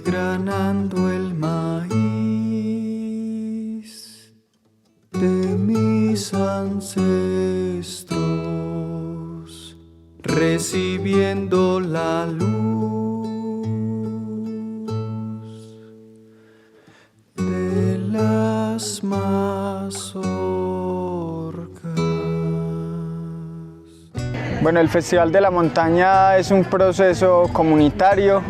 desgranando el maíz de mis ancestros, recibiendo la luz de las mazorcas. Bueno, el Festival de la Montaña es un proceso comunitario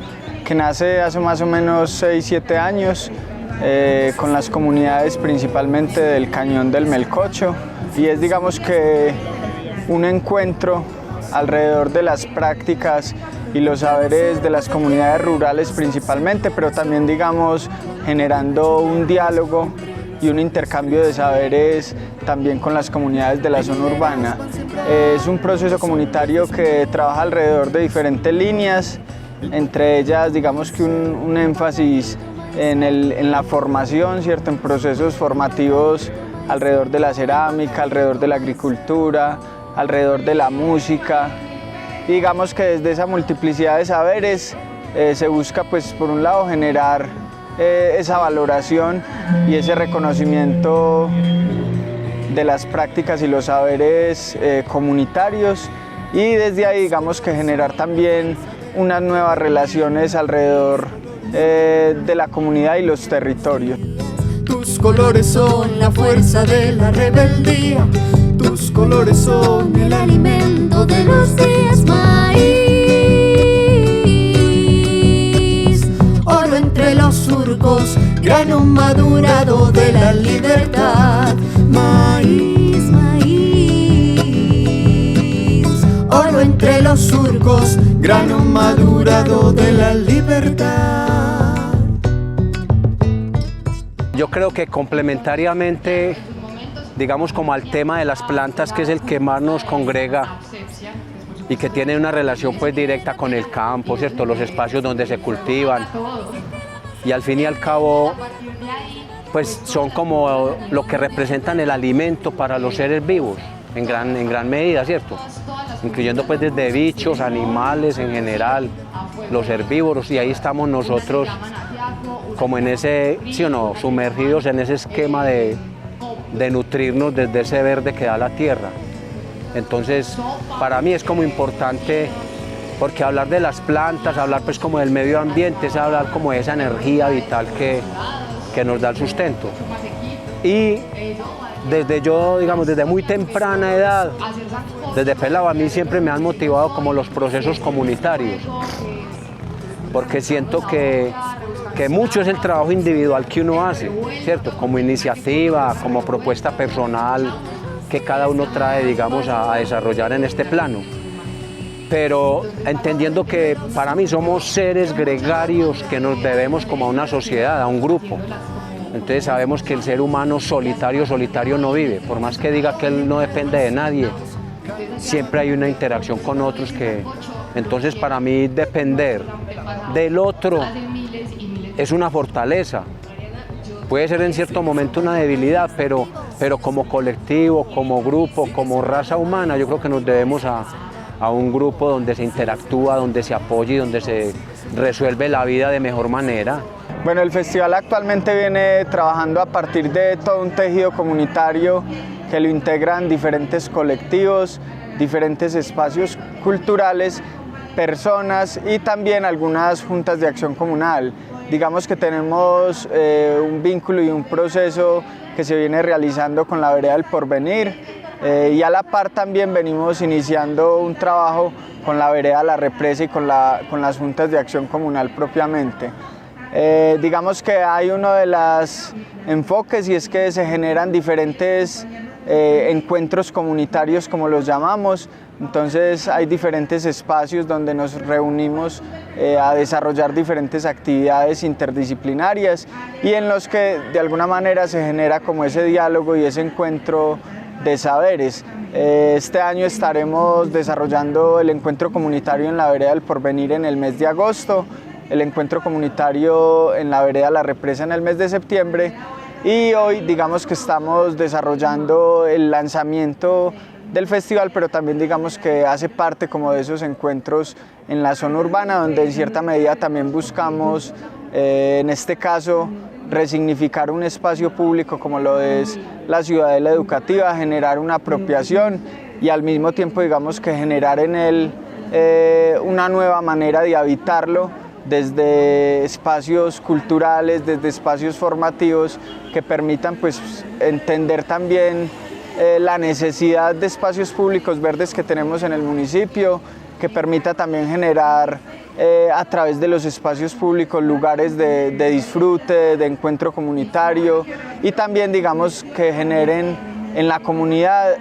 que nace hace más o menos 6-7 años con las comunidades principalmente del Cañón del Melcocho, y es, digamos, que un encuentro alrededor de las prácticas y los saberes de las comunidades rurales principalmente, pero también, digamos, generando un diálogo y un intercambio de saberes también con las comunidades de la zona urbana. Es un proceso comunitario que trabaja alrededor de diferentes líneas, entre ellas, digamos, que un énfasis en la formación, ¿cierto? En procesos formativos alrededor de la cerámica, alrededor de la agricultura, alrededor de la música. Y digamos que desde esa multiplicidad de saberes se busca, pues, por un lado, generar esa valoración y ese reconocimiento de las prácticas y los saberes comunitarios, y desde ahí, digamos, que generar también unas nuevas relaciones alrededor de la comunidad y los territorios. Tus colores son la fuerza de la rebeldía, tus colores son el alimento de los días. Maíz, oro entre los surcos, grano madurado de la libertad. Maíz, maíz, oro entre los surcos, grano madurado de la libertad. Yo creo que complementariamente, digamos, como al tema de las plantas, que es el que más nos congrega y que tiene una relación, pues, directa con el campo, ¿cierto? Los espacios donde se cultivan, y al fin y al cabo, pues, son como lo que representan el alimento para los seres vivos en gran medida, ¿cierto? Incluyendo, pues, desde bichos, animales en general, los herbívoros, y ahí estamos nosotros como en ese, ¿sí o no?, sumergidos en ese esquema de nutrirnos desde ese verde que da la tierra. Entonces, para mí es como importante, porque hablar de las plantas, hablar, pues, como del medio ambiente, es hablar como de esa energía vital que nos da el sustento. Y desde muy temprana edad, desde pelado, a mí siempre me han motivado como los procesos comunitarios, porque siento que mucho es el trabajo individual que uno hace, ¿cierto? Como iniciativa, como propuesta personal que cada uno trae, digamos, a desarrollar en este plano. Pero entendiendo que para mí somos seres gregarios que nos debemos como a una sociedad, a un grupo. Entonces sabemos que el ser humano solitario no vive, por más que diga que él no depende de nadie, siempre hay una interacción con otros que... Entonces, para mí, depender del otro es una fortaleza. Puede ser en cierto momento una debilidad, pero como colectivo, como grupo, como raza humana, yo creo que nos debemos a un grupo donde se interactúa, donde se apoya y donde se resuelve la vida de mejor manera. Bueno, el festival actualmente viene trabajando a partir de todo un tejido comunitario que lo integran diferentes colectivos, diferentes espacios culturales, personas y también algunas juntas de acción comunal. Digamos que tenemos un vínculo y un proceso que se viene realizando con la Vereda del Porvenir, y a la par también venimos iniciando un trabajo con la Vereda La Represa y con las juntas de acción comunal propiamente. Digamos que hay uno de los enfoques, y es que se generan diferentes encuentros comunitarios, como los llamamos. Entonces hay diferentes espacios donde nos reunimos a desarrollar diferentes actividades interdisciplinarias, y en los que de alguna manera se genera como ese diálogo y ese encuentro de saberes. Este año estaremos desarrollando el encuentro comunitario en la Vereda del Porvenir en el mes de agosto, el encuentro comunitario en la Vereda La Represa en el mes de septiembre, y hoy, digamos, que estamos desarrollando el lanzamiento del festival, pero también, digamos, que hace parte como de esos encuentros en la zona urbana, donde en cierta medida también buscamos En este caso, resignificar un espacio público como lo es la ciudadela educativa, generar una apropiación y al mismo tiempo, digamos, que generar en él una nueva manera de habitarlo desde espacios culturales, desde espacios formativos que permitan pues entender también la necesidad de espacios públicos verdes que tenemos en el municipio, que permita también generar a través de los espacios públicos lugares de disfrute, de encuentro comunitario y también, digamos, que generen en la comunidad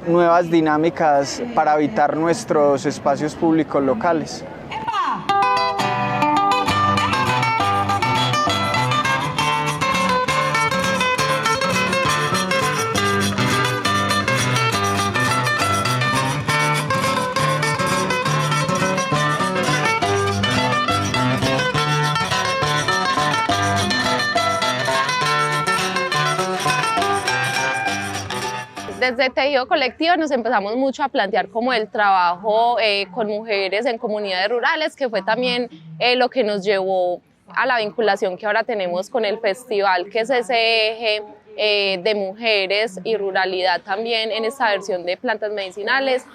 nuevas dinámicas para habitar nuestros espacios públicos locales. Desde Tejido Colectivo nos empezamos mucho a plantear como el trabajo con mujeres en comunidades rurales, que fue también lo que nos llevó a la vinculación que ahora tenemos con el festival, que es ese eje de mujeres y ruralidad también en esta versión de plantas medicinales.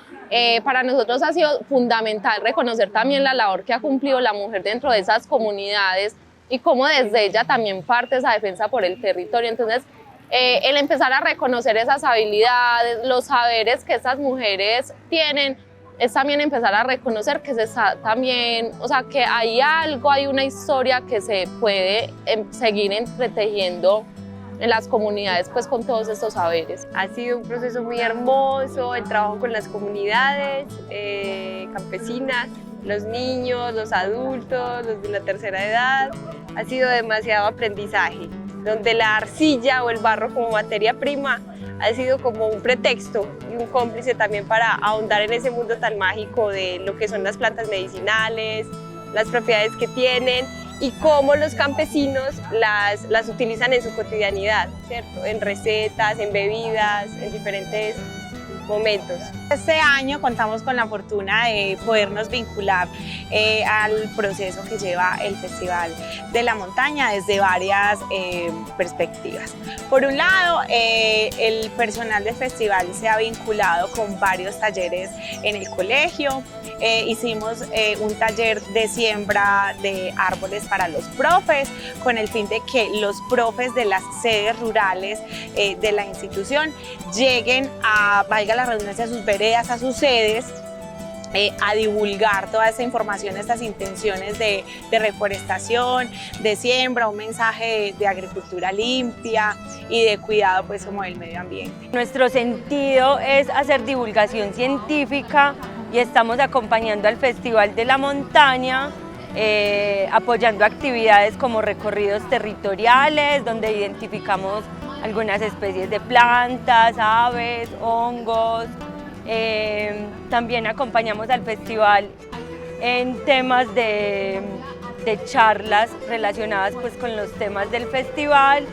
Para nosotros ha sido fundamental reconocer también la labor que ha cumplido la mujer dentro de esas comunidades y cómo desde ella también parte esa defensa por el territorio. Entonces, el empezar a reconocer esas habilidades, los saberes que estas mujeres tienen, es también empezar a reconocer que se está también, o sea, que hay algo, hay una historia que se puede seguir entretejiendo en las comunidades, pues con todos estos saberes. Ha sido un proceso muy hermoso, el trabajo con las comunidades campesinas, los niños, los adultos, los de la tercera edad. Ha sido demasiado aprendizaje, donde la arcilla o el barro como materia prima ha sido como un pretexto y un cómplice también para ahondar en ese mundo tan mágico de lo que son las plantas medicinales, las propiedades que tienen y cómo los campesinos las utilizan en su cotidianidad, ¿cierto? En recetas, en bebidas, en diferentes momentos. Este año contamos con la fortuna de podernos vincular al proceso que lleva el Festival de la Montaña desde varias perspectivas. Por un lado, el personal del festival se ha vinculado con varios talleres en el colegio. Hicimos un taller de siembra de árboles para los profes con el fin de que los profes de las sedes rurales de la institución lleguen a, valga la redundancia, a sus veredas, a sus sedes, a divulgar toda esa información, estas intenciones de reforestación, de siembra, un mensaje de agricultura limpia y de cuidado pues como del medio ambiente. Nuestro sentido es hacer divulgación científica y estamos acompañando al Festival de la Montaña, apoyando actividades como recorridos territoriales, donde identificamos algunas especies de plantas, aves, hongos. También acompañamos al festival en temas de charlas relacionadas pues, con los temas del festival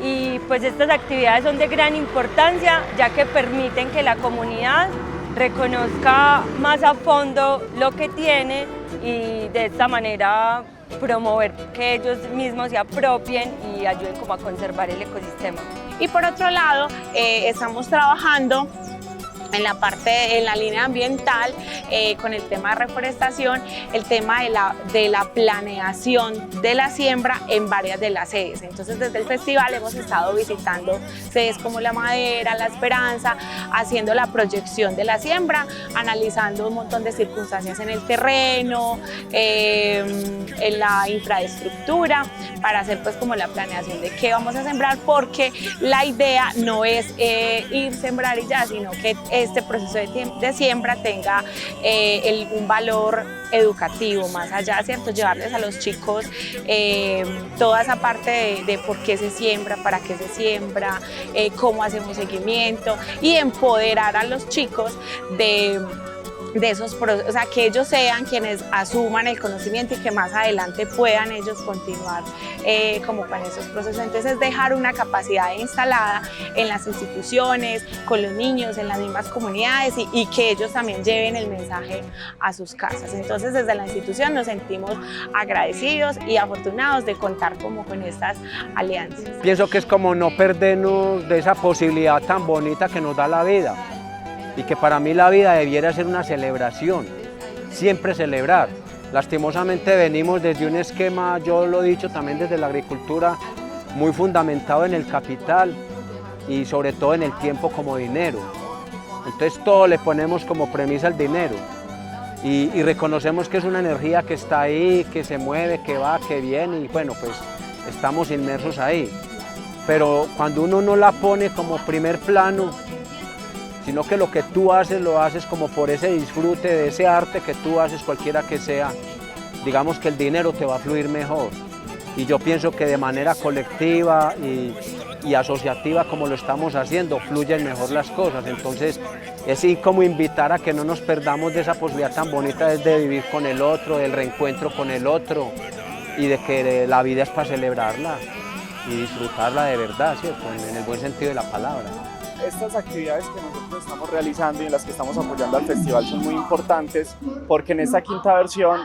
y pues estas actividades son de gran importancia ya que permiten que la comunidad reconozca más a fondo lo que tiene y de esta manera promover que ellos mismos se apropien y ayuden como a conservar el ecosistema. Y por otro lado, estamos trabajando en la línea ambiental con el tema de reforestación, el tema de la planeación de la siembra en varias de las sedes. Entonces desde el festival hemos estado visitando sedes como La Madera, La Esperanza, haciendo la proyección de la siembra, analizando un montón de circunstancias en el terreno, en la infraestructura, para hacer pues como la planeación de qué vamos a sembrar, porque la idea no es ir sembrar y ya, sino que este proceso de siembra tenga un valor educativo más allá, ¿cierto? Llevarles a los chicos toda esa parte de por qué se siembra, para qué se siembra, cómo hacemos seguimiento y empoderar a los chicos esos procesos, o sea, que ellos sean quienes asuman el conocimiento y que más adelante puedan ellos continuar como con esos procesos. Entonces es dejar una capacidad instalada en las instituciones, con los niños, en las mismas comunidades y que ellos también lleven el mensaje a sus casas. Entonces desde la institución nos sentimos agradecidos y afortunados de contar como con estas alianzas. Pienso que es como no perdernos de esa posibilidad tan bonita que nos da la vida. Y que para mí la vida debiera ser una celebración, siempre celebrar. Lastimosamente venimos desde un esquema, yo lo he dicho también desde la agricultura, muy fundamentado en el capital y sobre todo en el tiempo como dinero. Entonces todo le ponemos como premisa al dinero y reconocemos que es una energía que está ahí, que se mueve, que va, que viene y bueno, pues estamos inmersos ahí. Pero cuando uno no la pone como primer plano, sino que lo que tú haces lo haces como por ese disfrute de ese arte que tú haces, cualquiera que sea, digamos que el dinero te va a fluir mejor. Y yo pienso que de manera colectiva y asociativa como lo estamos haciendo, fluyen mejor las cosas. Entonces es así como invitar a que no nos perdamos de esa posibilidad tan bonita de vivir con el otro, del reencuentro con el otro y de que la vida es para celebrarla y disfrutarla de verdad, ¿cierto? En el buen sentido de la palabra. Estas actividades que nosotros estamos realizando y en las que estamos apoyando al festival son muy importantes porque en esta quinta versión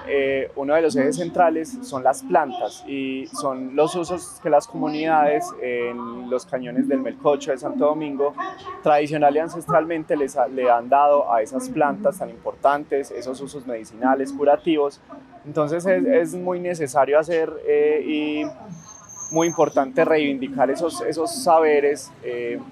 uno de los ejes centrales son las plantas y son los usos que las comunidades en los cañones del Melcocho de Santo Domingo tradicional y ancestralmente le han dado a esas plantas tan importantes, esos usos medicinales, curativos. Entonces es muy necesario hacer y muy importante reivindicar esos saberes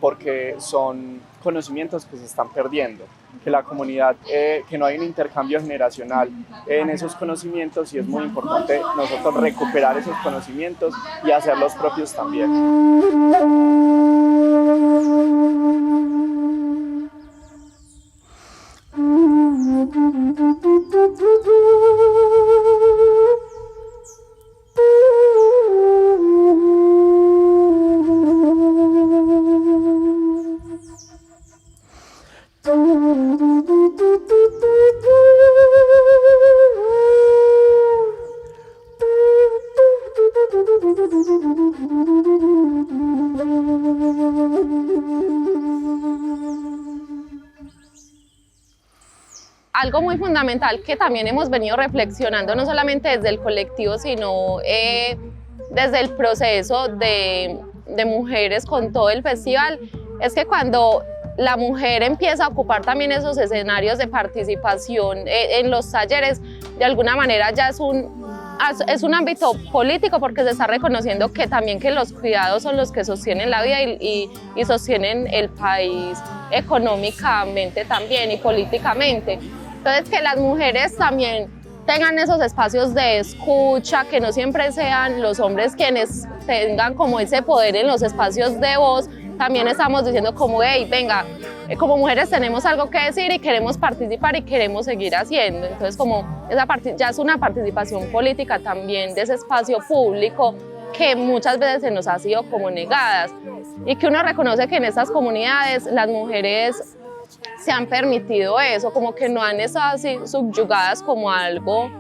porque son conocimientos que se están perdiendo, que la comunidad, que no hay un intercambio generacional en esos conocimientos y es muy importante nosotros recuperar esos conocimientos y hacerlos propios también. Algo muy fundamental que también hemos venido reflexionando, no solamente desde el colectivo, sino desde el proceso de mujeres con todo el festival, es que cuando la mujer empieza a ocupar también esos escenarios de participación en los talleres, de alguna manera ya es un ámbito político porque se está reconociendo que también que los cuidados son los que sostienen la vida y sostienen el país económicamente también y políticamente. Entonces que las mujeres también tengan esos espacios de escucha, que no siempre sean los hombres quienes tengan como ese poder en los espacios de voz. También estamos diciendo como, hey, venga, como mujeres tenemos algo que decir y queremos participar y queremos seguir haciendo. Entonces como ya es una participación política también de ese espacio público que muchas veces se nos ha sido como negadas y que uno reconoce que en estas comunidades las mujeres se han permitido eso, como que no han estado así subyugadas como algo,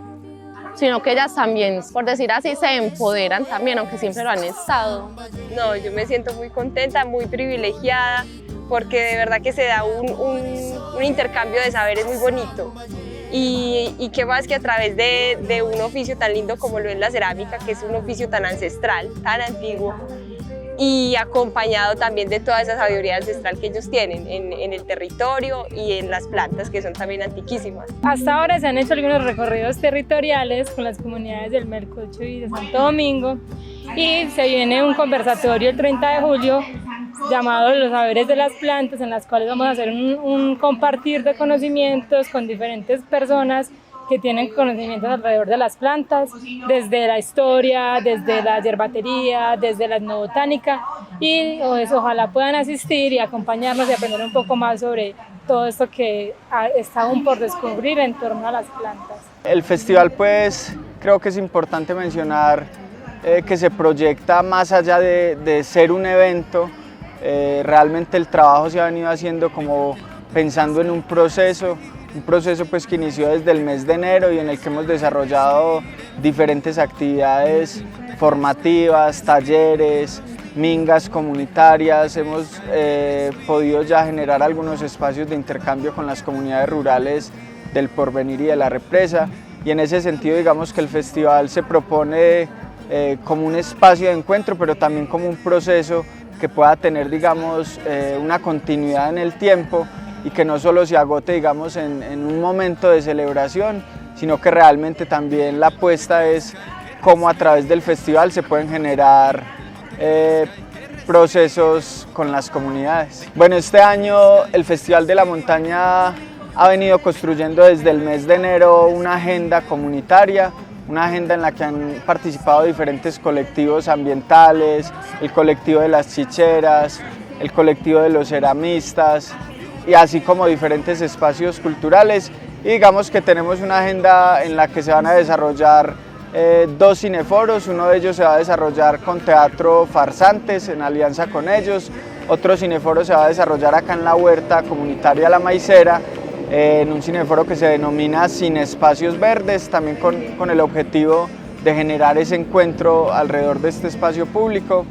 sino que ellas también, por decir así, se empoderan también, aunque siempre lo han estado. No, yo me siento muy contenta, muy privilegiada, porque de verdad que se da un intercambio de saberes muy bonito. Y qué más que a través de un oficio tan lindo como lo es la cerámica, que es un oficio tan ancestral, tan antiguo, y acompañado también de toda esa sabiduría ancestral que ellos tienen en el territorio y en las plantas, que son también antiquísimas. Hasta ahora se han hecho algunos recorridos territoriales con las comunidades del Melcocho y de Santo Domingo y se viene un conversatorio el 30 de julio llamado Los Saberes de las Plantas, en las cuales vamos a hacer un compartir de conocimientos con diferentes personas que tienen conocimientos alrededor de las plantas, desde la historia, desde la yerbatería, desde la etnobotánica, y ojalá puedan asistir y acompañarnos y aprender un poco más sobre todo esto que está aún por descubrir en torno a las plantas. El festival, pues, creo que es importante mencionar que se proyecta más allá de ser un evento. Realmente el trabajo se ha venido haciendo como pensando en un proceso, un proceso pues que inició desde el mes de enero y en el que hemos desarrollado diferentes actividades formativas, talleres, mingas comunitarias. Hemos podido ya generar algunos espacios de intercambio con las comunidades rurales del Porvenir y de la Represa, y en ese sentido digamos que el festival se propone como un espacio de encuentro, pero también como un proceso que pueda tener digamos una continuidad en el tiempo y que no solo se agote digamos en un momento de celebración, sino que realmente también la apuesta es cómo a través del festival se pueden generar procesos con las comunidades. Bueno, este año el Festival de la Montaña ha venido construyendo desde el mes de enero una agenda comunitaria, una agenda en la que han participado diferentes colectivos ambientales, el colectivo de las chicheras, el colectivo de los ceramistas, y así como diferentes espacios culturales. Y digamos que tenemos una agenda en la que se van a desarrollar 2 cineforos. Uno de ellos se va a desarrollar con Teatro Farsantes en alianza con ellos, otro cineforo se va a desarrollar acá en la huerta comunitaria La Maicera, en un cineforo que se denomina Sin Espacios Verdes, también con el objetivo de generar ese encuentro alrededor de este espacio público.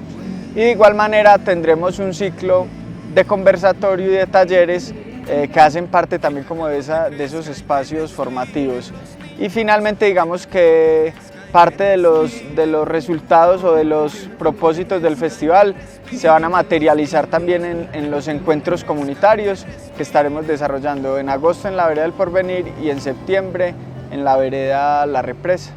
Y de igual manera tendremos un ciclo de conversatorio y de talleres que hacen parte también como de esos espacios formativos. Y finalmente digamos que parte de los resultados o de los propósitos del festival se van a materializar también en los encuentros comunitarios que estaremos desarrollando en agosto en la Vereda del Porvenir y en septiembre en la Vereda La Represa.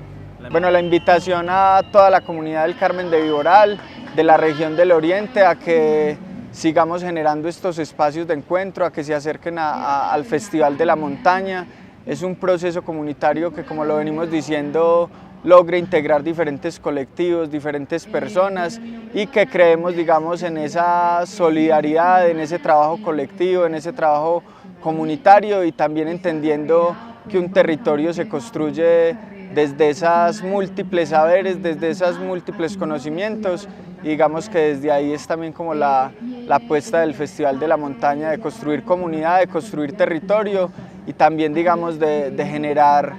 Bueno, la invitación a toda la comunidad del Carmen de Viboral, de la región del Oriente, a que sigamos generando estos espacios de encuentro, a que se acerquen al Festival de la Montaña. Es un proceso comunitario que, como lo venimos diciendo, logra integrar diferentes colectivos, diferentes personas, y que creemos digamos en esa solidaridad, en ese trabajo colectivo, en ese trabajo comunitario, y también entendiendo que un territorio se construye desde esas múltiples saberes, desde esos múltiples conocimientos, y digamos que desde ahí es también como la apuesta del Festival de la Montaña, de construir comunidad, de construir territorio, y también digamos de generar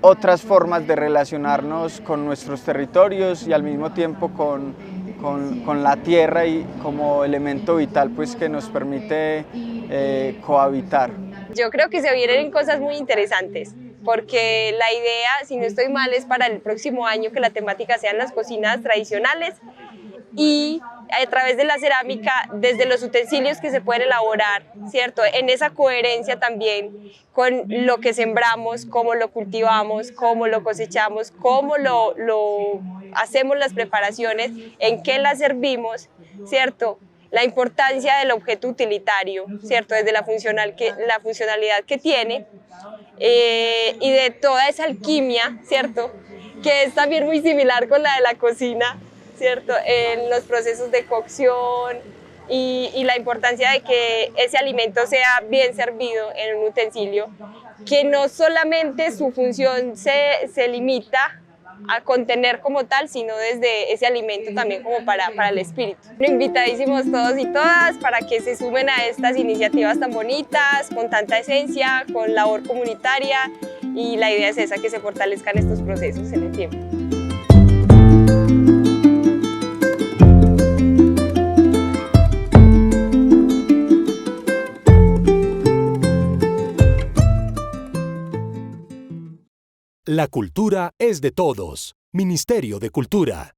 otras formas de relacionarnos con nuestros territorios y al mismo tiempo con la tierra y como elemento vital pues que nos permite cohabitar. Yo creo que se vienen cosas muy interesantes, porque la idea, si no estoy mal, es para el próximo año que la temática sean las cocinas tradicionales, y a través de la cerámica, desde los utensilios que se pueden elaborar, ¿cierto? En esa coherencia también con lo que sembramos, cómo lo cultivamos, cómo lo cosechamos, cómo lo hacemos las preparaciones, en qué las servimos, ¿cierto? La importancia del objeto utilitario, ¿cierto? Desde la funcionalidad que tiene, y de toda esa alquimia, ¿cierto? Que es también muy similar con la de la cocina, ¿cierto? En los procesos de cocción y la importancia de que ese alimento sea bien servido en un utensilio, que no solamente su función se limita a contener como tal, sino desde ese alimento también como para el espíritu. Invitadísimos todos y todas para que se sumen a estas iniciativas tan bonitas, con tanta esencia, con labor comunitaria, y la idea es esa, que se fortalezcan estos procesos en el tiempo. La cultura es de todos. Ministerio de Cultura.